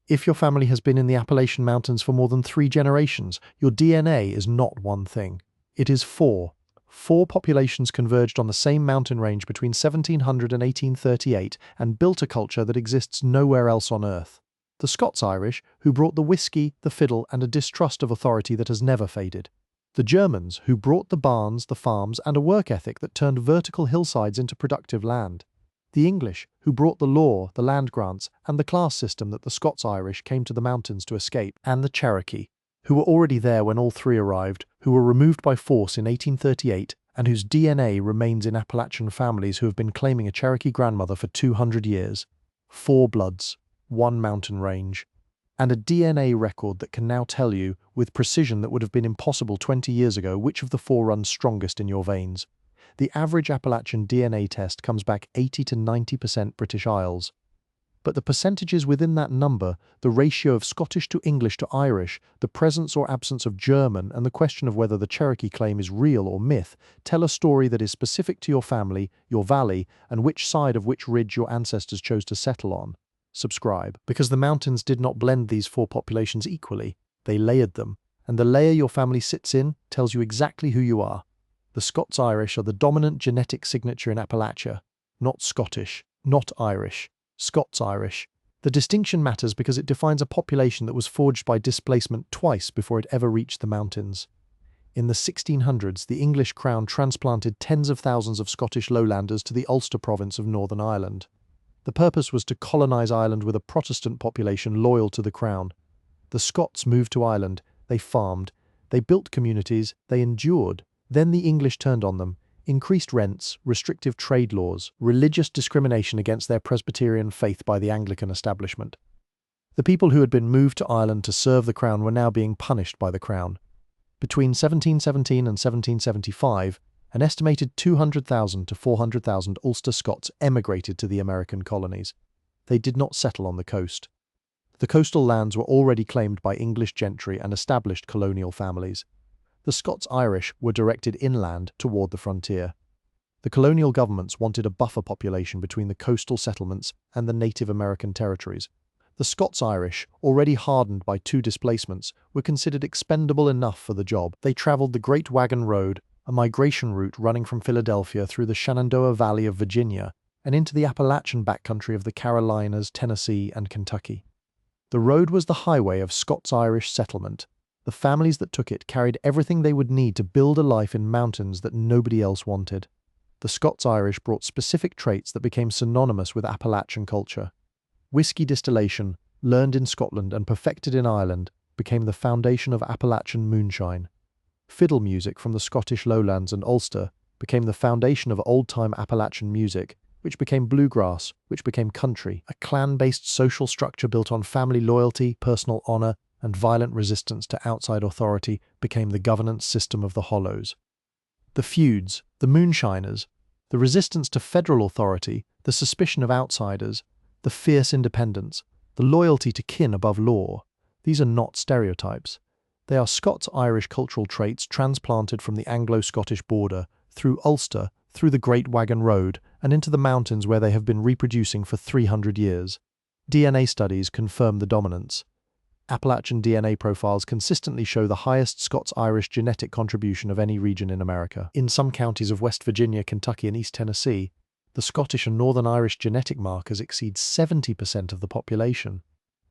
If your family has been in the Appalachian Mountains for more than 3 generations, your DNA is not one thing. It is four. Four populations converged on the same mountain range between 1700 and 1838 and built a culture that exists nowhere else on Earth. The Scots-Irish, who brought the whiskey, the fiddle, and a distrust of authority that has never faded. The Germans, who brought the barns, the farms, and a work ethic that turned vertical hillsides into productive land. The English, who brought the law, the land grants, and the class system that the Scots-Irish came to the mountains to escape. And the Cherokee, who were already there when all three arrived, who were removed by force in 1838, and whose DNA remains in Appalachian families who have been claiming a Cherokee grandmother for 200 years. 4 bloods, 1 mountain range, and a DNA record that can now tell you, with precision that would have been impossible 20 years ago, which of the 4 runs strongest in your veins. The average Appalachian DNA test comes back 80 to 90% British Isles. But the percentages within that number, the ratio of Scottish to English to Irish, the presence or absence of German, and the question of whether the Cherokee claim is real or myth, tell a story that is specific to your family, your valley, and which side of which ridge your ancestors chose to settle on. Subscribe, because the mountains did not blend these 4 populations equally, they layered them, and the layer your family sits in tells you exactly who you are. The Scots-Irish are the dominant genetic signature in Appalachia, not Scottish, not Irish. Scots-Irish. The distinction matters because it defines a population that was forged by displacement twice before it ever reached the mountains. In the 1600s, the English crown transplanted tens of thousands of Scottish lowlanders to the Ulster province of Northern Ireland. The purpose was to colonise Ireland with a Protestant population loyal to the crown. The Scots moved to Ireland, they farmed, they built communities, they endured. Then the English turned on them. Increased rents, restrictive trade laws, religious discrimination against their Presbyterian faith by the Anglican establishment. The people who had been moved to Ireland to serve the crown were now being punished by the crown. Between 1717 and 1775, an estimated 200,000 to 400,000 Ulster Scots emigrated to the American colonies. They did not settle on the coast. The coastal lands were already claimed by English gentry and established colonial families. The Scots-Irish were directed inland toward the frontier. The colonial governments wanted a buffer population between the coastal settlements and the Native American territories. The Scots-Irish, already hardened by 2 displacements, were considered expendable enough for the job. They traveled the Great Wagon Road, a migration route running from Philadelphia through the Shenandoah Valley of Virginia and into the Appalachian backcountry of the Carolinas, Tennessee, and Kentucky. The road was the highway of Scots-Irish settlement. The families that took it carried everything they would need to build a life in mountains that nobody else wanted. The Scots-Irish brought specific traits that became synonymous with Appalachian culture. Whiskey distillation, learned in Scotland and perfected in Ireland, became the foundation of Appalachian moonshine. Fiddle music from the Scottish lowlands and Ulster became the foundation of old-time Appalachian music, which became bluegrass, which became country, a clan-based social structure built on family loyalty, personal honor, and violent resistance to outside authority became the governance system of the Hollows. The feuds, the moonshiners, the resistance to federal authority, the suspicion of outsiders, the fierce independence, the loyalty to kin above law, these are not stereotypes. They are Scots-Irish cultural traits transplanted from the Anglo-Scottish border, through Ulster, through the Great Wagon Road, and into the mountains where they have been reproducing for 300 years. DNA studies confirm the dominance. Appalachian DNA profiles consistently show the highest Scots-Irish genetic contribution of any region in America. In some counties of West Virginia, Kentucky, and East Tennessee, the Scottish and Northern Irish genetic markers exceed 70% of the population.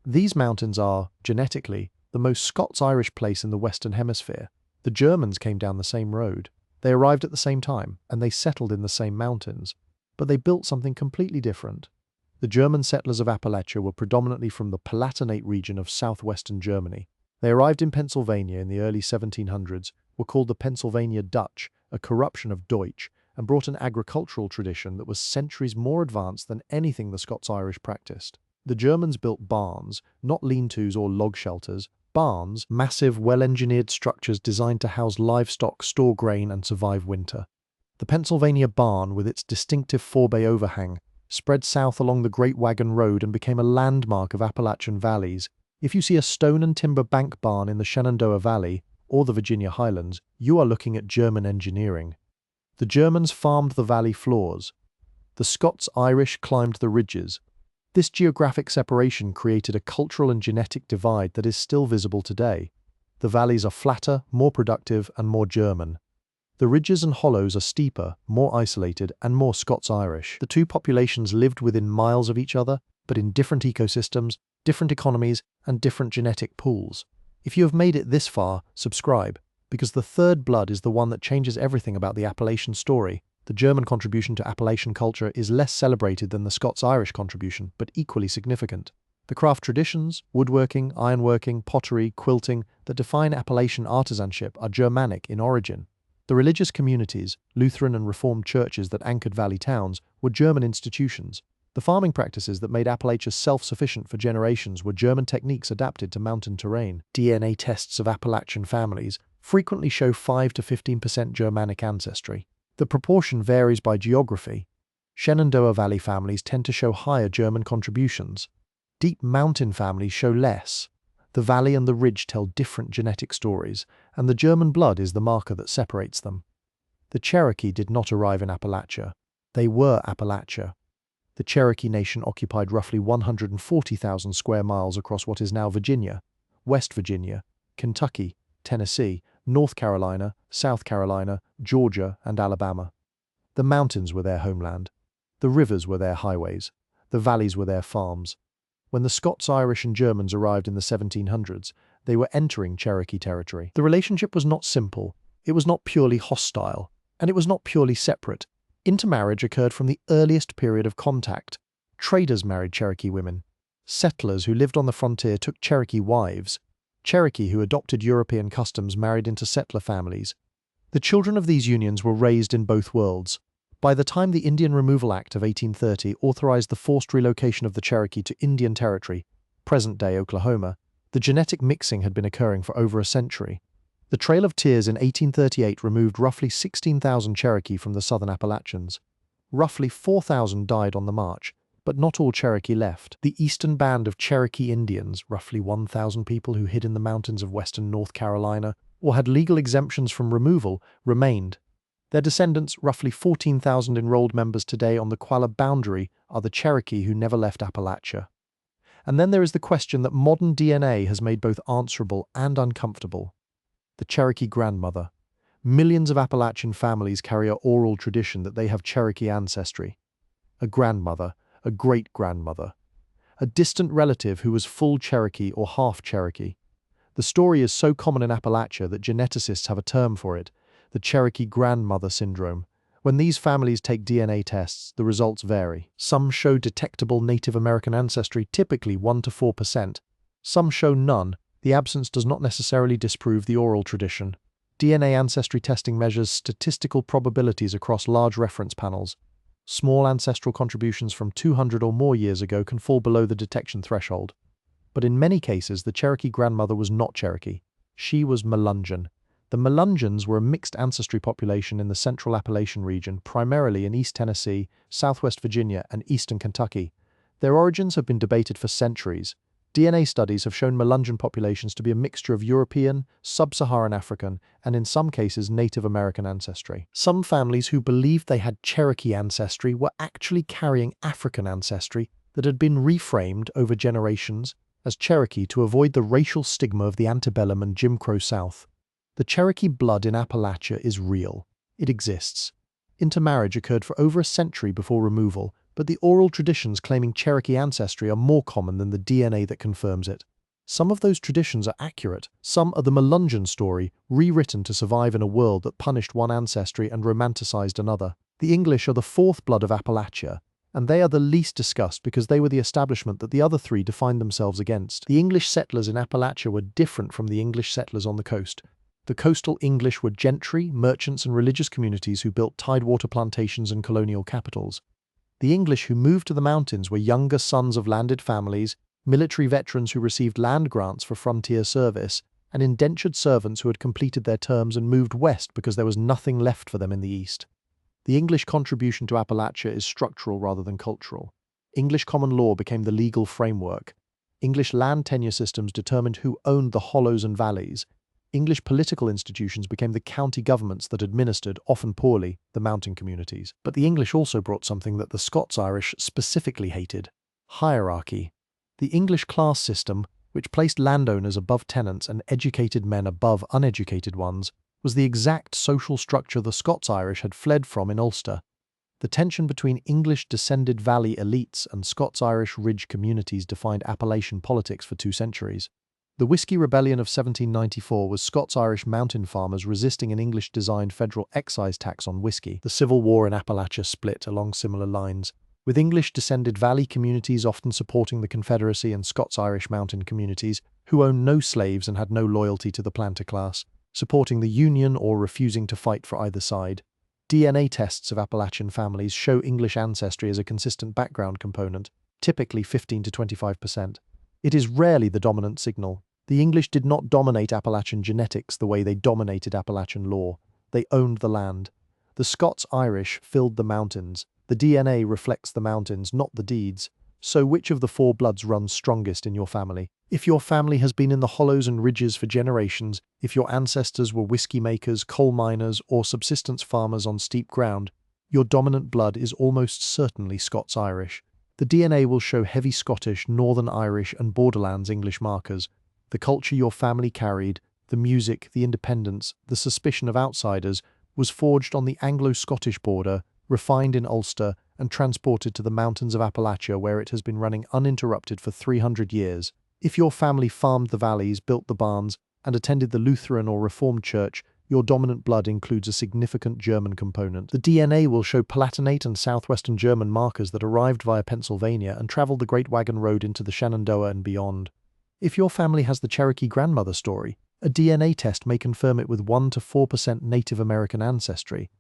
These mountains are, genetically, the most Scots-Irish place in the Western Hemisphere. The Germans came down the same road. They arrived at the same time, and they settled in the same mountains. But they built something completely different. The German settlers of Appalachia were predominantly from the Palatinate region of southwestern Germany. They arrived in Pennsylvania in the early 1700s, were called the Pennsylvania Dutch, a corruption of Deutsch, and brought an agricultural tradition that was centuries more advanced than anything the Scots-Irish practiced. The Germans built barns, not lean-tos or log shelters. Barns, massive, well-engineered structures designed to house livestock, store grain, and survive winter. The Pennsylvania barn, with its distinctive 4-bay overhang, spread south along the Great Wagon Road and became a landmark of Appalachian valleys. If you see a stone and timber bank barn in the Shenandoah Valley or the Virginia Highlands, you are looking at German engineering. The Germans farmed the valley floors. The Scots-Irish climbed the ridges. This geographic separation created a cultural and genetic divide that is still visible today. The valleys are flatter, more productive, and more German. The ridges and hollows are steeper, more isolated, and more Scots-Irish. The two populations lived within miles of each other, but in different ecosystems, different economies, and different genetic pools. If you have made it this far, subscribe, because the third blood is the one that changes everything about the Appalachian story. The German contribution to Appalachian culture is less celebrated than the Scots-Irish contribution, but equally significant. The craft traditions, woodworking, ironworking, pottery, quilting, that define Appalachian artisanship are Germanic in origin. The religious communities, Lutheran and Reformed churches that anchored valley towns, were German institutions. The farming practices that made Appalachia self-sufficient for generations were German techniques adapted to mountain terrain. DNA tests of Appalachian families frequently show 5 to 15% Germanic ancestry. The proportion varies by geography. Shenandoah Valley families tend to show higher German contributions. Deep mountain families show less. The valley and the ridge tell different genetic stories, and the German blood is the marker that separates them. The Cherokee did not arrive in Appalachia. They were Appalachia. The Cherokee Nation occupied roughly 140,000 square miles across what is now Virginia, West Virginia, Kentucky, Tennessee, North Carolina, South Carolina, Georgia, and Alabama. The mountains were their homeland. The rivers were their highways. The valleys were their farms. When the Scots-Irish and Germans arrived in the 1700s, they were entering Cherokee territory. The relationship was not simple, it was not purely hostile, and it was not purely separate. Intermarriage occurred from the earliest period of contact. Traders married Cherokee women. Settlers who lived on the frontier took Cherokee wives. Cherokee who adopted European customs married into settler families. The children of these unions were raised in both worlds. By the time the Indian Removal Act of 1830 authorized the forced relocation of the Cherokee to Indian Territory, present-day Oklahoma, the genetic mixing had been occurring for over a century. The Trail of Tears in 1838 removed roughly 16,000 Cherokee from the southern Appalachians. Roughly 4,000 died on the march, but not all Cherokee left. The eastern band of Cherokee Indians, roughly 1,000 people who hid in the mountains of western North Carolina or had legal exemptions from removal, remained. Their descendants, roughly 14,000 enrolled members today on the Qualla boundary, are the Cherokee who never left Appalachia. And then there is the question that modern DNA has made both answerable and uncomfortable. The Cherokee grandmother. Millions of Appalachian families carry an oral tradition that they have Cherokee ancestry. A grandmother, a great-grandmother, a distant relative who was full Cherokee or half Cherokee. The story is so common in Appalachia that geneticists have a term for it, the Cherokee grandmother syndrome. When these families take DNA tests, the results vary. Some show detectable Native American ancestry, typically 1 to 4%. Some show none. The absence does not necessarily disprove the oral tradition. DNA ancestry testing measures statistical probabilities across large reference panels. Small ancestral contributions from 200 or more years ago can fall below the detection threshold. But in many cases, the Cherokee grandmother was not Cherokee. She was Melungeon. The Melungeons were a mixed ancestry population in the central Appalachian region, primarily in East Tennessee, Southwest Virginia, and eastern Kentucky. Their origins have been debated for centuries. DNA studies have shown Melungeon populations to be a mixture of European, sub-Saharan African, and in some cases Native American ancestry. Some families who believed they had Cherokee ancestry were actually carrying African ancestry that had been reframed over generations as Cherokee to avoid the racial stigma of the antebellum and Jim Crow South. The Cherokee blood in Appalachia is real. It exists. Intermarriage occurred for over a century before removal, but the oral traditions claiming Cherokee ancestry are more common than the DNA that confirms it. Some of those traditions are accurate. Some are the Melungeon story, rewritten to survive in a world that punished one ancestry and romanticized another. The English are the fourth blood of Appalachia, and they are the least discussed because they were the establishment that the other three defined themselves against. The English settlers in Appalachia were different from the English settlers on the coast. The coastal English were gentry, merchants, and religious communities who built tidewater plantations and colonial capitals. The English who moved to the mountains were younger sons of landed families, military veterans who received land grants for frontier service, and indentured servants who had completed their terms and moved west because there was nothing left for them in the east. The English contribution to Appalachia is structural rather than cultural. English common law became the legal framework. English land tenure systems determined who owned the hollows and valleys. English political institutions became the county governments that administered, often poorly, the mountain communities. But the English also brought something that the Scots-Irish specifically hated: Hierarchy. The English class system, which placed landowners above tenants and educated men above uneducated ones, was the exact social structure the Scots-Irish had fled from in Ulster. The tension between English-descended valley elites and Scots-Irish ridge communities defined Appalachian politics for 2 centuries. The Whiskey Rebellion of 1794 was Scots-Irish mountain farmers resisting an English-designed federal excise tax on whiskey. The Civil War in Appalachia split along similar lines, with English-descended valley communities often supporting the Confederacy and Scots-Irish mountain communities, who owned no slaves and had no loyalty to the planter class, supporting the Union or refusing to fight for either side. DNA tests of Appalachian families show English ancestry as a consistent background component, typically 15 to 25%. It is rarely the dominant signal. The English did not dominate Appalachian genetics the way they dominated Appalachian law. They owned the land. The Scots-Irish filled the mountains. The DNA reflects the mountains, not the deeds. So which of the 4 bloods runs strongest in your family? If your family has been in the hollows and ridges for generations, if your ancestors were whiskey makers, coal miners, or subsistence farmers on steep ground, your dominant blood is almost certainly Scots-Irish. The DNA will show heavy Scottish, Northern Irish, and Borderlands English markers. The culture your family carried, the music, the independence, the suspicion of outsiders, was forged on the Anglo-Scottish border, refined in Ulster, and transported to the mountains of Appalachia where it has been running uninterrupted for 300 years. If your family farmed the valleys, built the barns, and attended the Lutheran or Reformed church, your dominant blood includes a significant German component. The DNA will show Palatinate and southwestern German markers that arrived via Pennsylvania and traveled the Great Wagon Road into the Shenandoah and beyond. If your family has the Cherokee grandmother story, a DNA test may confirm it with 1 to 4% Native American ancestry,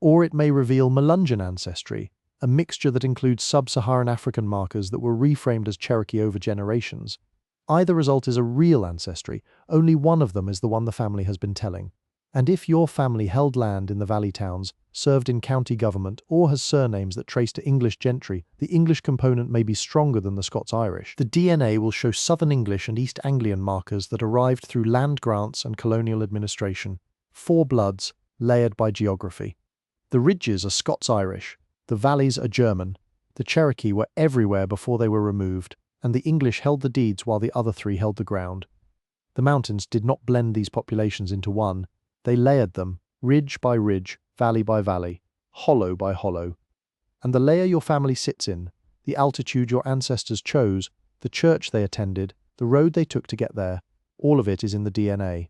or it may reveal Melungeon ancestry, a mixture that includes sub-Saharan African markers that were reframed as Cherokee over generations. Either result is a real ancestry, only one of them is the one the family has been telling. And if your family held land in the valley towns, served in county government, or has surnames that trace to English gentry, the English component may be stronger than the Scots-Irish. The DNA will show Southern English and East Anglian markers that arrived through land grants and colonial administration. 4 bloods, layered by geography. The ridges are Scots-Irish, the valleys are German, the Cherokee were everywhere before they were removed, and the English held the deeds while the other 3 held the ground. The mountains did not blend these populations into one. They layered them, ridge by ridge, valley by valley, hollow by hollow. And the layer your family sits in, the altitude your ancestors chose, the church they attended, the road they took to get there, all of it is in the DNA.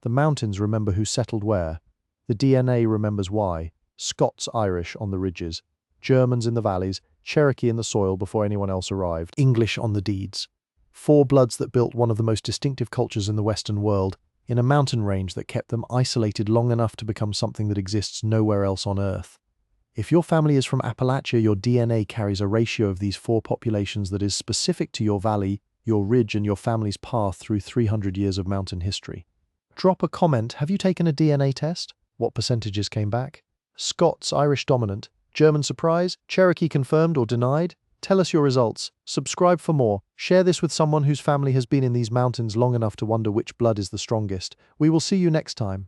The mountains remember who settled where. The DNA remembers why. Scots-Irish on the ridges, Germans in the valleys, Cherokee in the soil before anyone else arrived, English on the deeds. 4 bloods that built one of the most distinctive cultures in the Western world, in a mountain range that kept them isolated long enough to become something that exists nowhere else on Earth. If your family is from Appalachia, your DNA carries a ratio of these 4 populations that is specific to your valley, your ridge, and your family's path through 300 years of mountain history. Drop a comment. Have you taken a DNA test? What percentages came back? Scots-Irish dominant, German surprise, Cherokee confirmed or denied? Tell us your results. Subscribe for more. Share this with someone whose family has been in these mountains long enough to wonder which blood is the strongest. We will see you next time.